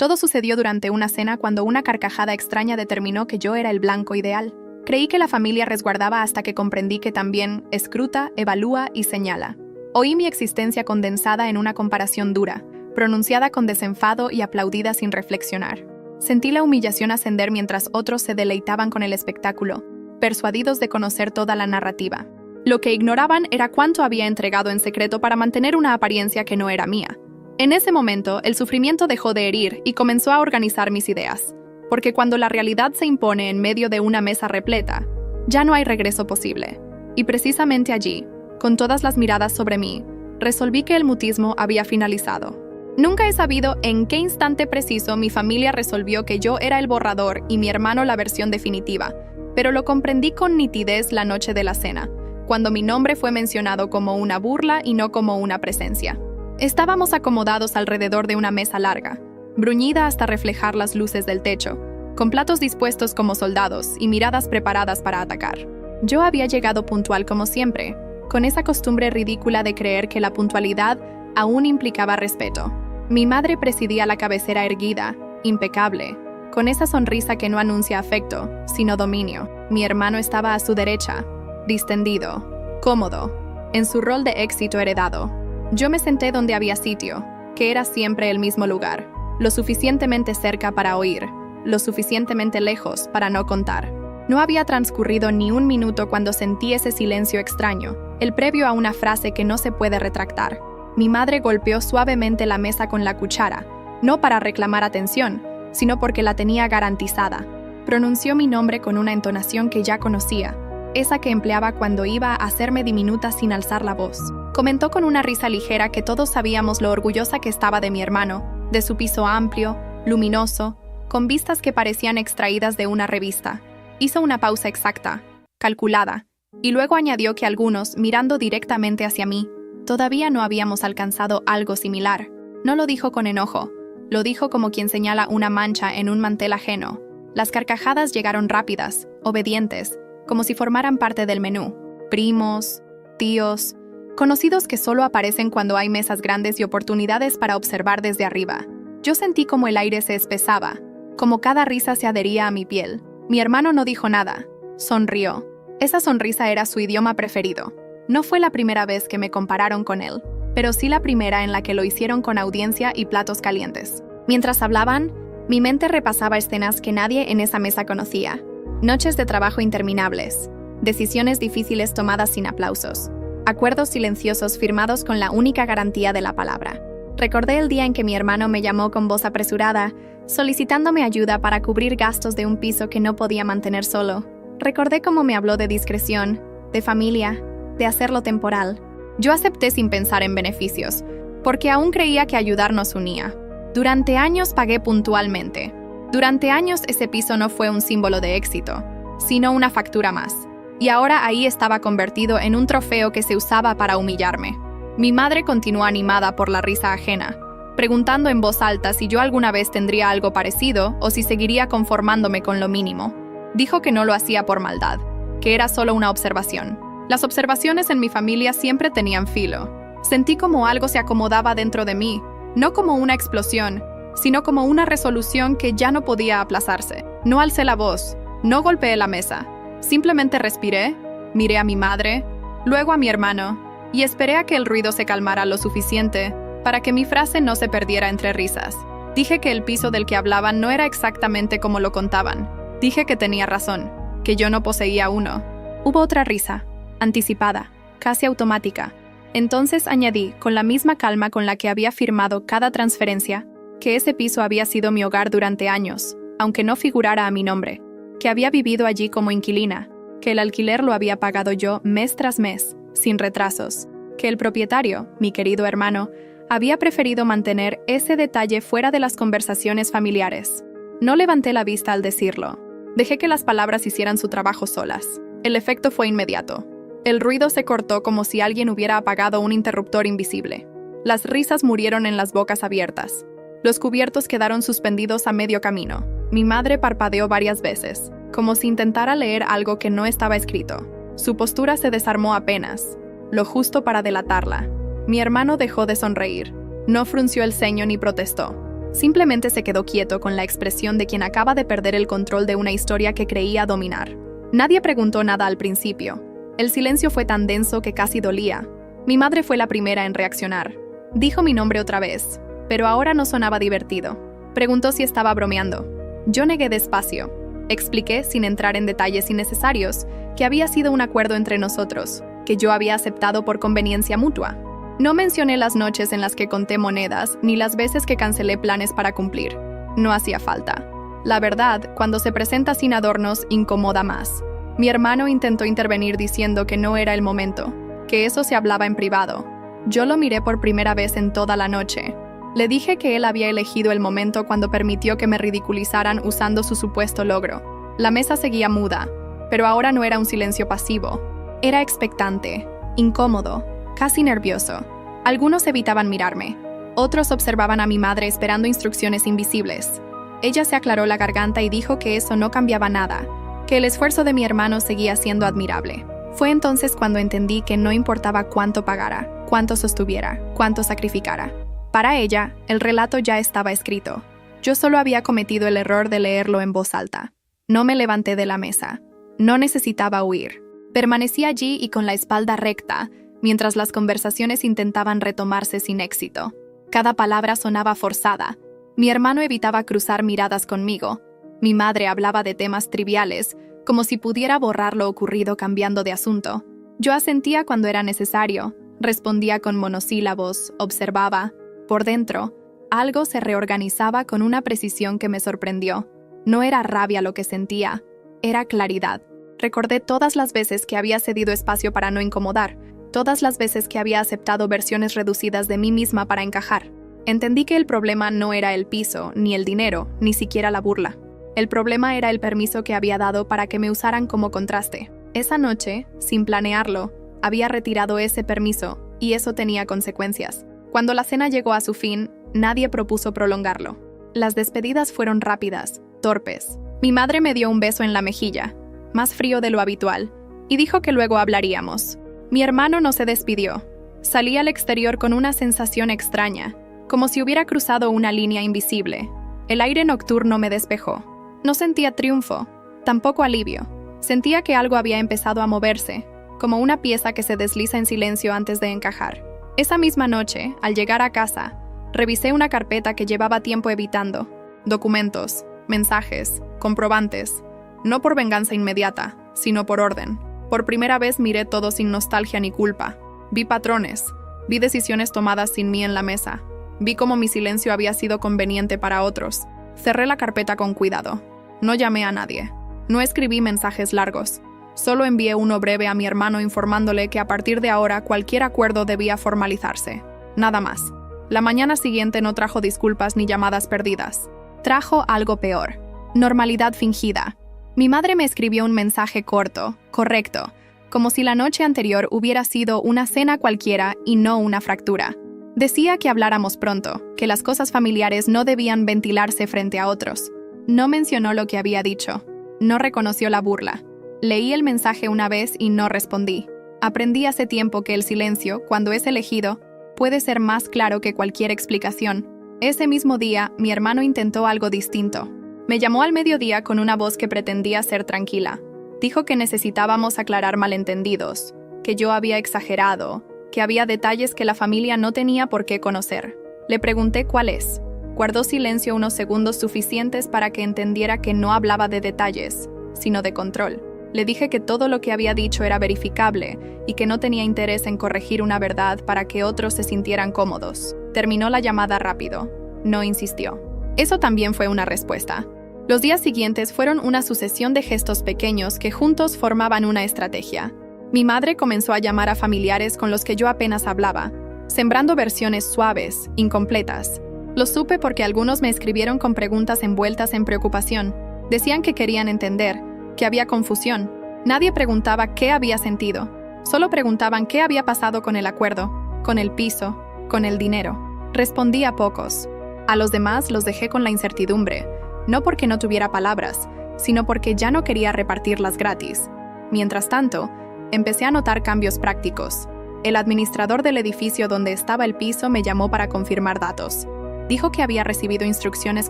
Todo sucedió durante una cena cuando una carcajada extraña determinó que yo era el blanco ideal. Creí que la familia resguardaba hasta que comprendí que también escruta, evalúa y señala. Oí mi existencia condensada en una comparación dura, pronunciada con desenfado y aplaudida sin reflexionar. Sentí la humillación ascender mientras otros se deleitaban con el espectáculo, persuadidos de conocer toda la narrativa. Lo que ignoraban era cuánto había entregado en secreto para mantener una apariencia que no era mía. En ese momento, el sufrimiento dejó de herir y comenzó a organizar mis ideas, porque cuando la realidad se impone en medio de una mesa repleta, ya no hay regreso posible. Y precisamente allí, con todas las miradas sobre mí, resolví que el mutismo había finalizado. Nunca he sabido en qué instante preciso mi familia resolvió que yo era el borrador y mi hermano la versión definitiva, pero lo comprendí con nitidez la noche de la cena, cuando mi nombre fue mencionado como una burla y no como una presencia. Estábamos acomodados alrededor de una mesa larga, bruñida hasta reflejar las luces del techo, con platos dispuestos como soldados y miradas preparadas para atacar. Yo había llegado puntual como siempre, con esa costumbre ridícula de creer que la puntualidad aún implicaba respeto. Mi madre presidía la cabecera erguida, impecable, con esa sonrisa que no anuncia afecto, sino dominio. Mi hermano estaba a su derecha, distendido, cómodo, en su rol de éxito heredado. Yo me senté donde había sitio, que era siempre el mismo lugar, lo suficientemente cerca para oír, lo suficientemente lejos para no contar. No había transcurrido ni un minuto cuando sentí ese silencio extraño, el previo a una frase que no se puede retractar. Mi madre golpeó suavemente la mesa con la cuchara, no para reclamar atención, sino porque la tenía garantizada. Pronunció mi nombre con una entonación que ya conocía, esa que empleaba cuando iba a hacerme diminuta sin alzar la voz. Comentó con una risa ligera que todos sabíamos lo orgullosa que estaba de mi hermano, de su piso amplio, luminoso, con vistas que parecían extraídas de una revista. Hizo una pausa exacta, calculada, y luego añadió que algunos, mirando directamente hacia mí, todavía no habíamos alcanzado algo similar. No lo dijo con enojo, lo dijo como quien señala una mancha en un mantel ajeno. Las carcajadas llegaron rápidas, obedientes, como si formaran parte del menú. Primos, tíos, conocidos que solo aparecen cuando hay mesas grandes y oportunidades para observar desde arriba. Yo sentí como el aire se espesaba, como cada risa se adhería a mi piel. Mi hermano no dijo nada, sonrió. Esa sonrisa era su idioma preferido. No fue la primera vez que me compararon con él, pero sí la primera en la que lo hicieron con audiencia y platos calientes. Mientras hablaban, mi mente repasaba escenas que nadie en esa mesa conocía. Noches de trabajo interminables, decisiones difíciles tomadas sin aplausos, acuerdos silenciosos firmados con la única garantía de la palabra. Recordé el día en que mi hermano me llamó con voz apresurada, solicitándome ayuda para cubrir gastos de un piso que no podía mantener solo. Recordé cómo me habló de discreción, de familia, de hacerlo temporal. Yo acepté sin pensar en beneficios, porque aún creía que ayudar nos unía. Durante años pagué puntualmente. Durante años ese piso no fue un símbolo de éxito, sino una factura más. Y ahora ahí estaba convertido en un trofeo que se usaba para humillarme. Mi madre continuó animada por la risa ajena, preguntando en voz alta si yo alguna vez tendría algo parecido o si seguiría conformándome con lo mínimo. Dijo que no lo hacía por maldad, que era solo una observación. Las observaciones en mi familia siempre tenían filo. Sentí como algo se acomodaba dentro de mí, no como una explosión, sino como una resolución que ya no podía aplazarse. No alcé la voz, no golpeé la mesa. Simplemente respiré, miré a mi madre, luego a mi hermano, y esperé a que el ruido se calmara lo suficiente para que mi frase no se perdiera entre risas. Dije que el piso del que hablaban no era exactamente como lo contaban. Dije que tenía razón, que yo no poseía uno. Hubo otra risa, anticipada, casi automática. Entonces añadí, con la misma calma con la que había firmado cada transferencia, que ese piso había sido mi hogar durante años, aunque no figurara a mi nombre, que había vivido allí como inquilina, que el alquiler lo había pagado yo mes tras mes, sin retrasos, que el propietario, mi querido hermano, había preferido mantener ese detalle fuera de las conversaciones familiares. No levanté la vista al decirlo. Dejé que las palabras hicieran su trabajo solas. El efecto fue inmediato. El ruido se cortó como si alguien hubiera apagado un interruptor invisible. Las risas murieron en las bocas abiertas. Los cubiertos quedaron suspendidos a medio camino. Mi madre parpadeó varias veces, como si intentara leer algo que no estaba escrito. Su postura se desarmó apenas, lo justo para delatarla. Mi hermano dejó de sonreír. No frunció el ceño ni protestó. Simplemente se quedó quieto con la expresión de quien acaba de perder el control de una historia que creía dominar. Nadie preguntó nada al principio. El silencio fue tan denso que casi dolía. Mi madre fue la primera en reaccionar. Dijo mi nombre otra vez, pero ahora no sonaba divertido. Preguntó si estaba bromeando. Yo negué despacio. Expliqué, sin entrar en detalles innecesarios, que había sido un acuerdo entre nosotros, que yo había aceptado por conveniencia mutua. No mencioné las noches en las que conté monedas, ni las veces que cancelé planes para cumplir. No hacía falta. La verdad, cuando se presenta sin adornos, incomoda más. Mi hermano intentó intervenir diciendo que no era el momento, que eso se hablaba en privado. Yo lo miré por primera vez en toda la noche. Le dije que él había elegido el momento cuando permitió que me ridiculizaran usando su supuesto logro. La mesa seguía muda, pero ahora no era un silencio pasivo. Era expectante, incómodo, casi nervioso. Algunos evitaban mirarme. Otros observaban a mi madre esperando instrucciones invisibles. Ella se aclaró la garganta y dijo que eso no cambiaba nada, que el esfuerzo de mi hermano seguía siendo admirable. Fue entonces cuando entendí que no importaba cuánto pagara, cuánto sostuviera, cuánto sacrificara. Para ella, el relato ya estaba escrito. Yo solo había cometido el error de leerlo en voz alta. No me levanté de la mesa. No necesitaba huir. Permanecí allí y con la espalda recta, mientras las conversaciones intentaban retomarse sin éxito. Cada palabra sonaba forzada. Mi hermano evitaba cruzar miradas conmigo. Mi madre hablaba de temas triviales, como si pudiera borrar lo ocurrido cambiando de asunto. Yo asentía cuando era necesario, respondía con monosílabos, observaba. Por dentro, algo se reorganizaba con una precisión que me sorprendió. No era rabia lo que sentía, era claridad. Recordé todas las veces que había cedido espacio para no incomodar, todas las veces que había aceptado versiones reducidas de mí misma para encajar. Entendí que el problema no era el piso, ni el dinero, ni siquiera la burla. El problema era el permiso que había dado para que me usaran como contraste. Esa noche, sin planearlo, había retirado ese permiso, y eso tenía consecuencias. Cuando la cena llegó a su fin, nadie propuso prolongarlo. Las despedidas fueron rápidas, torpes. Mi madre me dio un beso en la mejilla, más frío de lo habitual, y dijo que luego hablaríamos. Mi hermano no se despidió. Salí al exterior con una sensación extraña, como si hubiera cruzado una línea invisible. El aire nocturno me despejó. No sentía triunfo, tampoco alivio. Sentía que algo había empezado a moverse, como una pieza que se desliza en silencio antes de encajar. Esa misma noche, al llegar a casa, revisé una carpeta que llevaba tiempo evitando. Documentos, mensajes, comprobantes. No por venganza inmediata, sino por orden. Por primera vez miré todo sin nostalgia ni culpa. Vi patrones. Vi decisiones tomadas sin mí en la mesa. Vi cómo mi silencio había sido conveniente para otros. Cerré la carpeta con cuidado. No llamé a nadie. No escribí mensajes largos. Solo envié uno breve a mi hermano informándole que a partir de ahora cualquier acuerdo debía formalizarse. Nada más. La mañana siguiente no trajo disculpas ni llamadas perdidas. Trajo algo peor. Normalidad fingida. Mi madre me escribió un mensaje corto, correcto, como si la noche anterior hubiera sido una cena cualquiera y no una fractura. Decía que habláramos pronto, que las cosas familiares no debían ventilarse frente a otros. No mencionó lo que había dicho. No reconoció la burla. Leí el mensaje una vez y no respondí. Aprendí hace tiempo que el silencio, cuando es elegido, puede ser más claro que cualquier explicación. Ese mismo día, mi hermano intentó algo distinto. Me llamó al mediodía con una voz que pretendía ser tranquila. Dijo que necesitábamos aclarar malentendidos, que yo había exagerado, que había detalles que la familia no tenía por qué conocer. Le pregunté cuáles. Guardó silencio unos segundos suficientes para que entendiera que no hablaba de detalles, sino de control. Le dije que todo lo que había dicho era verificable y que no tenía interés en corregir una verdad para que otros se sintieran cómodos. Terminó la llamada rápido. No insistió. Eso también fue una respuesta. Los días siguientes fueron una sucesión de gestos pequeños que juntos formaban una estrategia. Mi madre comenzó a llamar a familiares con los que yo apenas hablaba, sembrando versiones suaves, incompletas. Lo supe porque algunos me escribieron con preguntas envueltas en preocupación. Decían que querían entender, que había confusión. Nadie preguntaba qué había sentido. Solo preguntaban qué había pasado con el acuerdo, con el piso, con el dinero. Respondí a pocos. A los demás los dejé con la incertidumbre, no porque no tuviera palabras, sino porque ya no quería repartirlas gratis. Mientras tanto, empecé a notar cambios prácticos. El administrador del edificio donde estaba el piso me llamó para confirmar datos. Dijo que había recibido instrucciones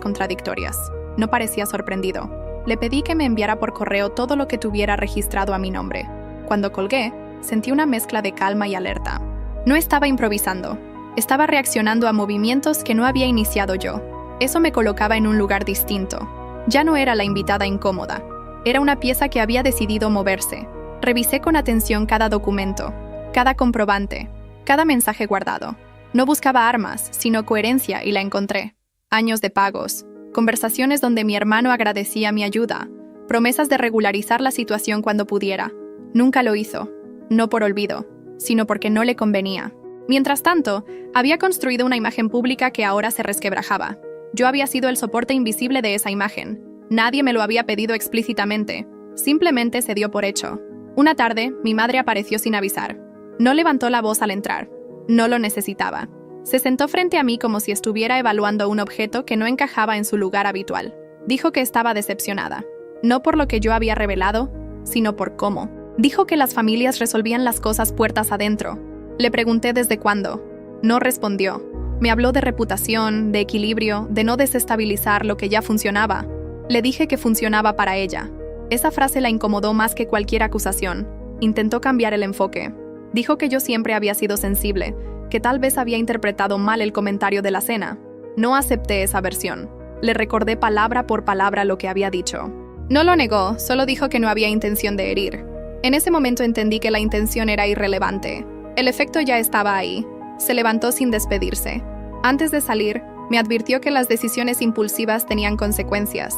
contradictorias. No parecía sorprendido. Le pedí que me enviara por correo todo lo que tuviera registrado a mi nombre. Cuando colgué, sentí una mezcla de calma y alerta. No estaba improvisando. Estaba reaccionando a movimientos que no había iniciado yo. Eso me colocaba en un lugar distinto. Ya no era la invitada incómoda. Era una pieza que había decidido moverse. Revisé con atención cada documento, cada comprobante, cada mensaje guardado. No buscaba armas, sino coherencia, y la encontré. Años de pagos, conversaciones donde mi hermano agradecía mi ayuda, promesas de regularizar la situación cuando pudiera. Nunca lo hizo, no por olvido, sino porque no le convenía. Mientras tanto, había construido una imagen pública que ahora se resquebrajaba. Yo había sido el soporte invisible de esa imagen. Nadie me lo había pedido explícitamente. Simplemente se dio por hecho. Una tarde, mi madre apareció sin avisar. No levantó la voz al entrar. No lo necesitaba. Se sentó frente a mí como si estuviera evaluando un objeto que no encajaba en su lugar habitual. Dijo que estaba decepcionada. No por lo que yo había revelado, sino por cómo. Dijo que las familias resolvían las cosas puertas adentro. Le pregunté desde cuándo. No respondió. Me habló de reputación, de equilibrio, de no desestabilizar lo que ya funcionaba. Le dije que funcionaba para ella. Esa frase la incomodó más que cualquier acusación. Intentó cambiar el enfoque. Dijo que yo siempre había sido sensible, que tal vez había interpretado mal el comentario de la cena. No acepté esa versión. Le recordé palabra por palabra lo que había dicho. No lo negó, solo dijo que no había intención de herir. En ese momento entendí que la intención era irrelevante. El efecto ya estaba ahí. Se levantó sin despedirse. Antes de salir, me advirtió que las decisiones impulsivas tenían consecuencias.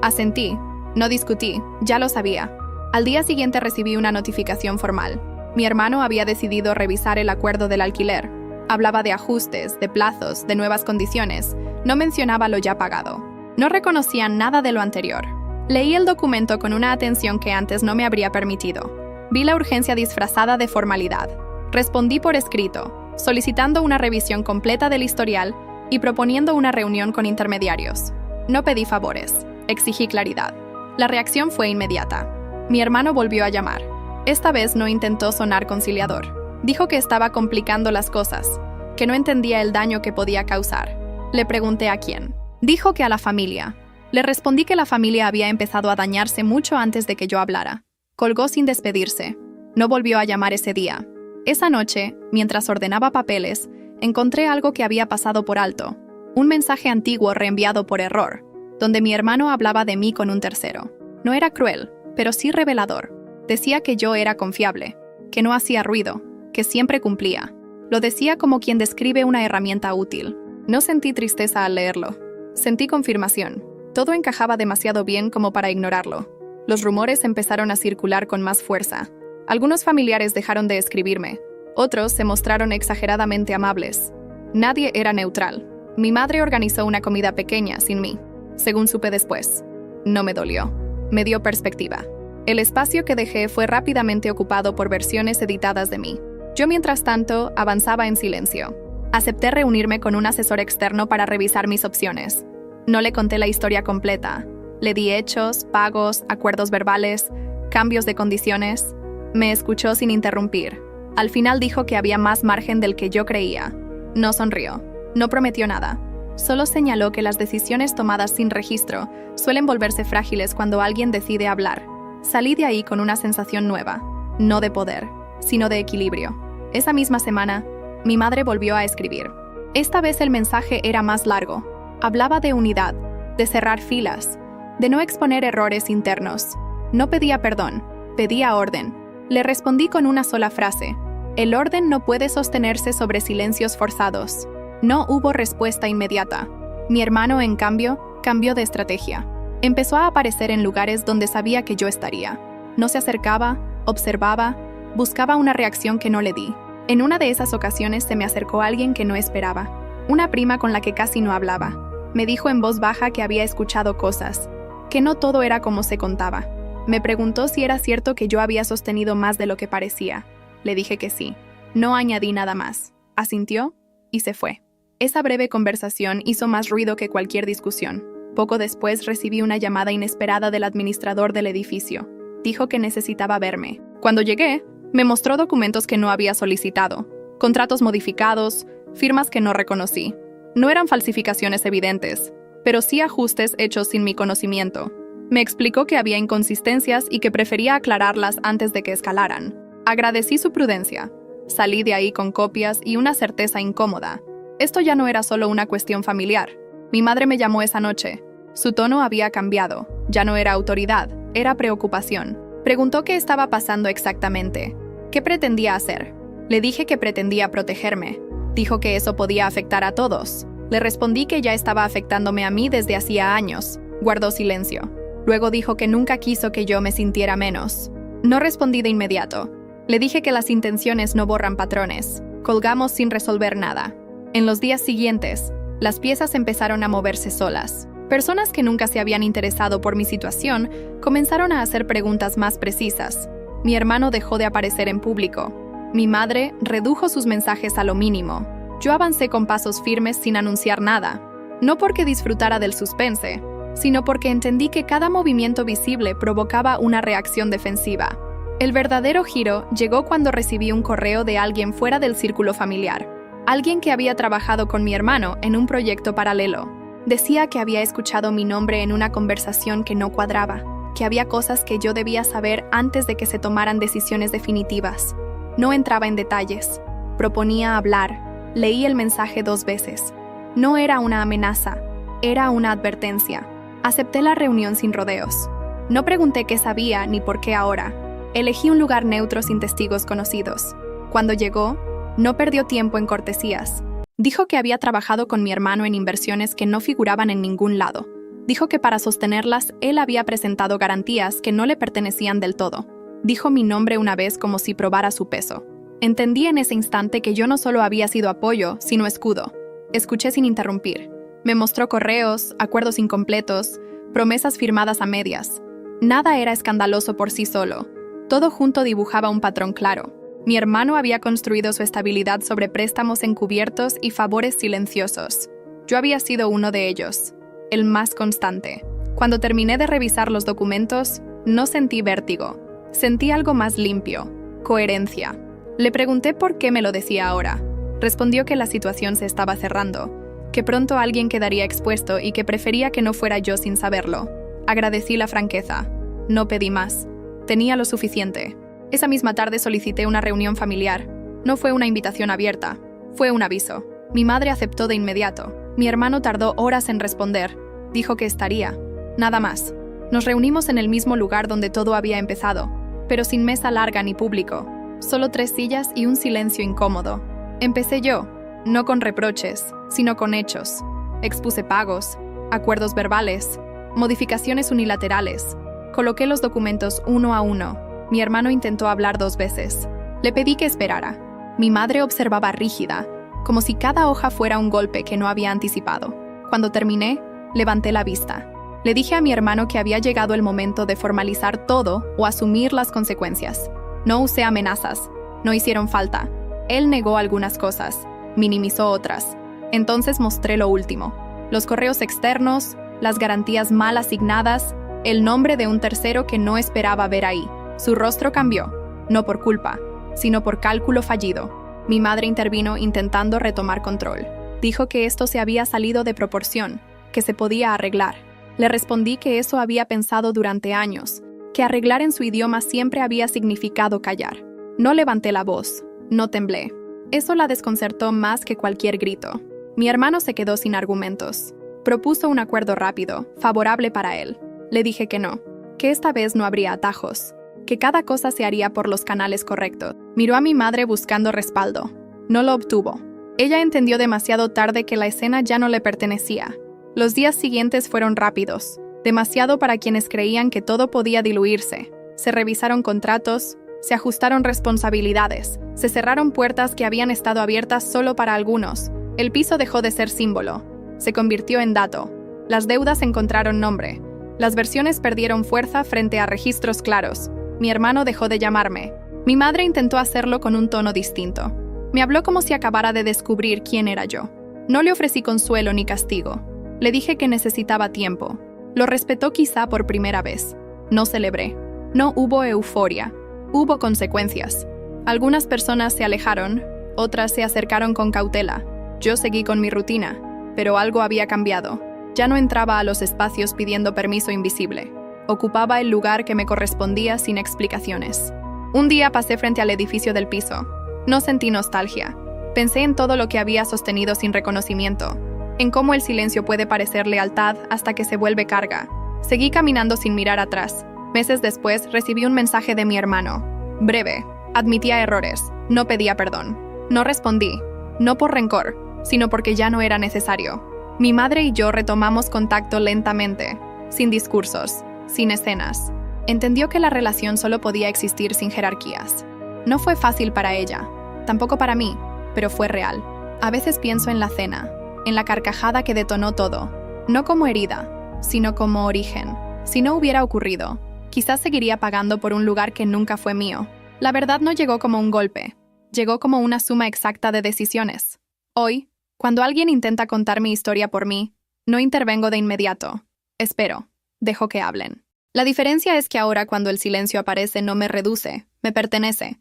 Asentí. No discutí, ya lo sabía. Al día siguiente recibí una notificación formal. Mi hermano había decidido revisar el acuerdo del alquiler. Hablaba de ajustes, de plazos, de nuevas condiciones. No mencionaba lo ya pagado. No reconocía nada de lo anterior. Leí el documento con una atención que antes no me habría permitido. Vi la urgencia disfrazada de formalidad. Respondí por escrito, solicitando una revisión completa del historial y proponiendo una reunión con intermediarios. No pedí favores, exigí claridad. La reacción fue inmediata. Mi hermano volvió a llamar. Esta vez no intentó sonar conciliador. Dijo que estaba complicando las cosas, que no entendía el daño que podía causar. Le pregunté a quién. Dijo que a la familia. Le respondí que la familia había empezado a dañarse mucho antes de que yo hablara. Colgó sin despedirse. No volvió a llamar ese día. Esa noche, mientras ordenaba papeles, encontré algo que había pasado por alto. Un mensaje antiguo reenviado por error, donde mi hermano hablaba de mí con un tercero. No era cruel, pero sí revelador. Decía que yo era confiable, que no hacía ruido, que siempre cumplía. Lo decía como quien describe una herramienta útil. No sentí tristeza al leerlo. Sentí confirmación. Todo encajaba demasiado bien como para ignorarlo. Los rumores empezaron a circular con más fuerza. Algunos familiares dejaron de escribirme. Otros se mostraron exageradamente amables. Nadie era neutral. Mi madre organizó una comida pequeña sin mí. Según supe después. No me dolió. Me dio perspectiva. El espacio que dejé fue rápidamente ocupado por versiones editadas de mí. Yo, mientras tanto, avanzaba en silencio. Acepté reunirme con un asesor externo para revisar mis opciones. No le conté la historia completa. Le di hechos, pagos, acuerdos verbales, cambios de condiciones. Me escuchó sin interrumpir. Al final dijo que había más margen del que yo creía. No sonrió. No prometió nada. Solo señaló que las decisiones tomadas sin registro suelen volverse frágiles cuando alguien decide hablar. Salí de ahí con una sensación nueva. No de poder, sino de equilibrio. Esa misma semana, mi madre volvió a escribir. Esta vez el mensaje era más largo. Hablaba de unidad, de cerrar filas, de no exponer errores internos. No pedía perdón, pedía orden. Le respondí con una sola frase. El orden no puede sostenerse sobre silencios forzados. No hubo respuesta inmediata. Mi hermano, en cambio, cambió de estrategia. Empezó a aparecer en lugares donde sabía que yo estaría. No se acercaba, observaba, buscaba una reacción que no le di. En una de esas ocasiones se me acercó alguien que no esperaba. Una prima con la que casi no hablaba. Me dijo en voz baja que había escuchado cosas, que no todo era como se contaba. Me preguntó si era cierto que yo había sostenido más de lo que parecía. Le dije que sí. No añadí nada más. Asintió y se fue. Esa breve conversación hizo más ruido que cualquier discusión. Poco después recibí una llamada inesperada del administrador del edificio. Dijo que necesitaba verme. Cuando llegué, me mostró documentos que no había solicitado, contratos modificados, firmas que no reconocí. No eran falsificaciones evidentes, pero sí ajustes hechos sin mi conocimiento. Me explicó que había inconsistencias y que prefería aclararlas antes de que escalaran. Agradecí su prudencia. Salí de ahí con copias y una certeza incómoda. Esto ya no era solo una cuestión familiar. Mi madre me llamó esa noche. Su tono había cambiado. Ya no era autoridad, era preocupación. Preguntó qué estaba pasando exactamente. ¿Qué pretendía hacer? Le dije que pretendía protegerme. Dijo que eso podía afectar a todos. Le respondí que ya estaba afectándome a mí desde hacía años. Guardó silencio. Luego dijo que nunca quiso que yo me sintiera menos. No respondí de inmediato. Le dije que las intenciones no borran patrones. Colgamos sin resolver nada. En los días siguientes, las piezas empezaron a moverse solas. Personas que nunca se habían interesado por mi situación comenzaron a hacer preguntas más precisas. Mi hermano dejó de aparecer en público. Mi madre redujo sus mensajes a lo mínimo. Yo avancé con pasos firmes sin anunciar nada. No porque disfrutara del suspense, sino porque entendí que cada movimiento visible provocaba una reacción defensiva. El verdadero giro llegó cuando recibí un correo de alguien fuera del círculo familiar. Alguien que había trabajado con mi hermano en un proyecto paralelo. Decía que había escuchado mi nombre en una conversación que no cuadraba, que había cosas que yo debía saber antes de que se tomaran decisiones definitivas. No entraba en detalles. Proponía hablar. Leí el mensaje 2 veces. No era una amenaza, era una advertencia. Acepté la reunión sin rodeos. No pregunté qué sabía ni por qué ahora. Elegí un lugar neutro sin testigos conocidos. Cuando llegó, no perdió tiempo en cortesías. Dijo que había trabajado con mi hermano en inversiones que no figuraban en ningún lado. Dijo que para sostenerlas, él había presentado garantías que no le pertenecían del todo. Dijo mi nombre una vez como si probara su peso. Entendí en ese instante que yo no solo había sido apoyo, sino escudo. Escuché sin interrumpir. Me mostró correos, acuerdos incompletos, promesas firmadas a medias. Nada era escandaloso por sí solo. Todo junto dibujaba un patrón claro. Mi hermano había construido su estabilidad sobre préstamos encubiertos y favores silenciosos. Yo había sido uno de ellos, el más constante. Cuando terminé de revisar los documentos, no sentí vértigo. Sentí algo más limpio, coherencia. Le pregunté por qué me lo decía ahora. Respondió que la situación se estaba cerrando, que pronto alguien quedaría expuesto y que prefería que no fuera yo sin saberlo. Agradecí la franqueza. No pedí más. Tenía lo suficiente. Esa misma tarde solicité una reunión familiar. No fue una invitación abierta, fue un aviso. Mi madre aceptó de inmediato. Mi hermano tardó horas en responder. Dijo que estaría. Nada más. Nos reunimos en el mismo lugar donde todo había empezado, pero sin mesa larga ni público. Solo 3 sillas y un silencio incómodo. Empecé yo, no con reproches, sino con hechos. Expuse pagos, acuerdos verbales, modificaciones unilaterales. Coloqué los documentos uno a uno. Mi hermano intentó hablar 2 veces. Le pedí que esperara. Mi madre observaba rígida, como si cada hoja fuera un golpe que no había anticipado. Cuando terminé, levanté la vista. Le dije a mi hermano que había llegado el momento de formalizar todo o asumir las consecuencias. No usé amenazas, no hicieron falta. Él negó algunas cosas, minimizó otras. Entonces mostré lo último. Los correos externos, las garantías mal asignadas, el nombre de un tercero que no esperaba ver ahí. Su rostro cambió, no por culpa, sino por cálculo fallido. Mi madre intervino intentando retomar control. Dijo que esto se había salido de proporción, que se podía arreglar. Le respondí que eso había pensado durante años, que arreglar en su idioma siempre había significado callar. No levanté la voz, no temblé. Eso la desconcertó más que cualquier grito. Mi hermano se quedó sin argumentos. Propuso un acuerdo rápido, favorable para él. Le dije que no, que esta vez no habría atajos, que cada cosa se haría por los canales correctos. Miró a mi madre buscando respaldo. No lo obtuvo. Ella entendió demasiado tarde que la escena ya no le pertenecía. Los días siguientes fueron rápidos, demasiado para quienes creían que todo podía diluirse. Se revisaron contratos, se ajustaron responsabilidades, se cerraron puertas que habían estado abiertas solo para algunos. El piso dejó de ser símbolo, se convirtió en dato. Las deudas encontraron nombre. Las versiones perdieron fuerza frente a registros claros. Mi hermano dejó de llamarme. Mi madre intentó hacerlo con un tono distinto. Me habló como si acabara de descubrir quién era yo. No le ofrecí consuelo ni castigo. Le dije que necesitaba tiempo. Lo respetó quizá por primera vez. No celebré. No hubo euforia. Hubo consecuencias. Algunas personas se alejaron, otras se acercaron con cautela. Yo seguí con mi rutina. pero algo había cambiado. Ya no entraba a los espacios pidiendo permiso invisible. Ocupaba el lugar que me correspondía sin explicaciones. Un día pasé frente al edificio del piso. No sentí nostalgia. Pensé en todo lo que había sostenido sin reconocimiento, en cómo el silencio puede parecer lealtad hasta que se vuelve carga. Seguí caminando sin mirar atrás. Meses después recibí un mensaje de mi hermano. Breve. Admitía errores. No pedía perdón. No respondí. No por rencor, sino porque ya no era necesario. Mi madre y yo retomamos contacto lentamente, sin discursos, sin escenas. Entendió que la relación solo podía existir sin jerarquías. No fue fácil para ella, tampoco para mí, pero fue real. A veces pienso en la cena, en la carcajada que detonó todo, no como herida, sino como origen. Si no hubiera ocurrido, quizás seguiría pagando por un lugar que nunca fue mío. La verdad no llegó como un golpe, llegó como una suma exacta de decisiones. Hoy, cuando alguien intenta contar mi historia por mí, no intervengo de inmediato. Espero, dejo que hablen. La diferencia es que ahora cuando el silencio aparece no me reduce, me pertenece.